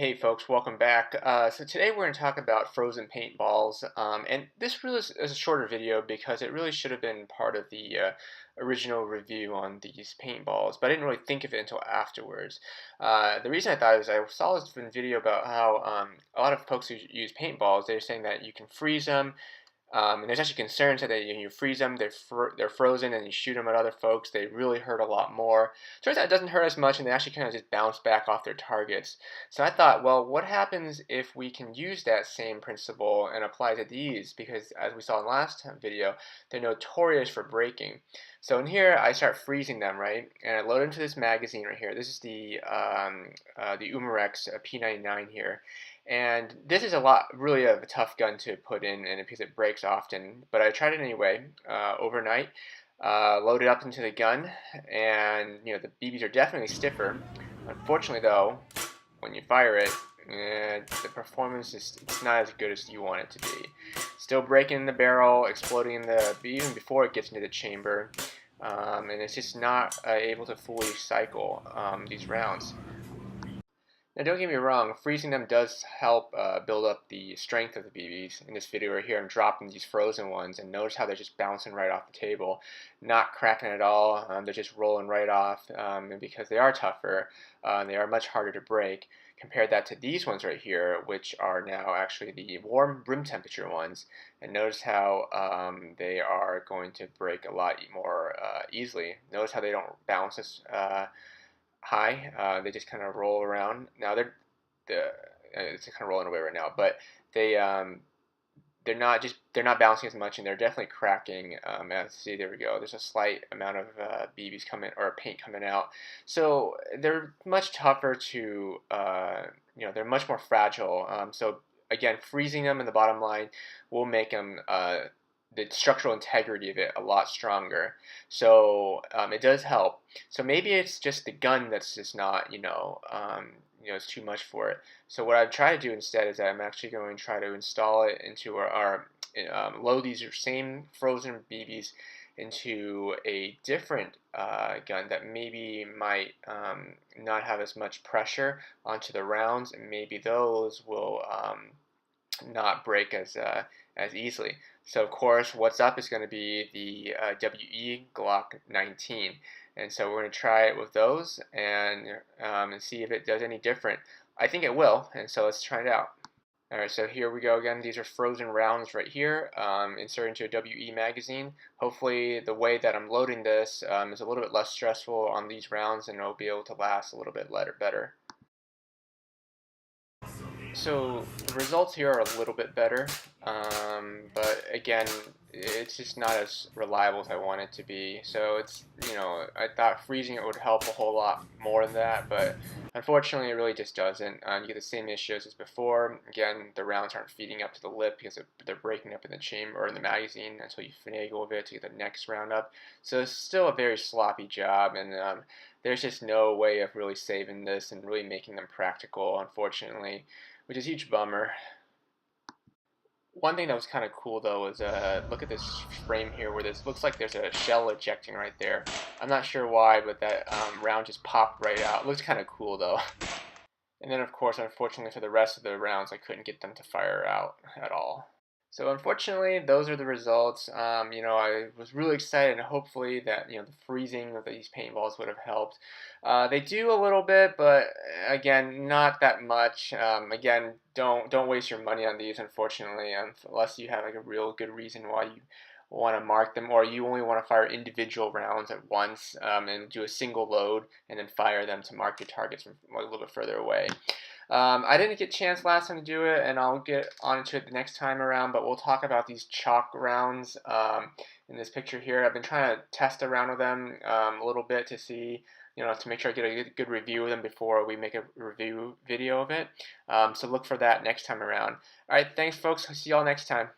Hey folks, welcome back. So today we're going to talk about frozen paintballs, and this really is a shorter video because it really should have been part of the original review on these paintballs, but I didn't really think of it until afterwards. The reason I thought is I saw this video about how a lot of folks who use paintballs, they're saying that you can freeze them, and there's actually concerns that you freeze them, they're frozen, and you shoot them at other folks, they really hurt a lot more. Turns out it doesn't hurt as much, and they actually kind of just bounce back off their targets. So I thought, well, what happens if we can use that same principle and apply to these? Because as we saw in the last video, they're notorious for breaking. So in here, I start freezing them, right? And I load into this magazine right here. This is the Umarex P99 here. And this is really a tough gun to put in, and because it breaks often. But I tried it anyway overnight. Load it up into the gun, and the BBs are definitely stiffer. Unfortunately, though, when you fire it, the performance is it's not as good as you want it to be. Still breaking in the barrel, exploding even before it gets into the chamber, and it's just not able to fully cycle these rounds. Now don't get me wrong, freezing them does help build up the strength of the BBs. In this video right here, I'm dropping these frozen ones, and notice how they're just bouncing right off the table. Not cracking at all, they're just rolling right off, and because they are tougher, they are much harder to break. Compare that to these ones right here, which are now actually the warm room temperature ones, and notice how they are going to break a lot more easily. Notice how they don't bounce as high. They just kind of roll around. Now it's kind of rolling away right now, but they they're not bouncing as much, and they're definitely cracking. As see, there we go. There's a slight amount of BBs coming or paint coming out, so they're much tougher to they're much more fragile. So again, freezing them in the bottom line will make them the structural integrity of it a lot stronger. So it does help. So maybe it's just the gun that's just not, it's too much for it. So what I've tried to do instead is that I'm actually going to try to install it into load these same frozen BBs into a different gun that maybe might not have as much pressure onto the rounds, and maybe those will not break as easily. So of course, what's up is going to be the WE Glock 19, and so we're going to try it with those and see if it does any different. I think it will, and so let's try it out. Alright, so here we go again. These are frozen rounds right here, inserted into a WE magazine. Hopefully the way that I'm loading this is a little bit less stressful on these rounds, and it'll be able to last a little bit better. So the results here are a little bit better, but again, it's just not as reliable as I want it to be. So it's, I thought freezing it would help a whole lot more than that, but unfortunately it really just doesn't. You get the same issues as before. Again, the rounds aren't feeding up to the lip because they're breaking up in the chamber or in the magazine until you finagle a bit to get the next round up. So it's still a very sloppy job, and there's just no way of really saving this and really making them practical, unfortunately, which is a huge bummer. One thing that was kind of cool though was look at this frame here where this looks like there's a shell ejecting right there. I'm not sure why, but that round just popped right out. It looks kind of cool though. And then of course, unfortunately for the rest of the rounds, I couldn't get them to fire out at all. So unfortunately, those are the results. I was really excited, and hopefully that the freezing of these paintballs would have helped. They do a little bit, but again, not that much. Again, don't waste your money on these, unfortunately, unless you have like a real good reason why you want to mark them, or you only want to fire individual rounds at once and do a single load and then fire them to mark your targets from a little bit further away. I didn't get a chance last time to do it, and I'll get onto it the next time around, but we'll talk about these chalk rounds in this picture here. I've been trying to test around with them a little bit to see, to make sure I get a good review of them before we make a review video of it. So look for that next time around. All right, thanks, folks. See y'all next time.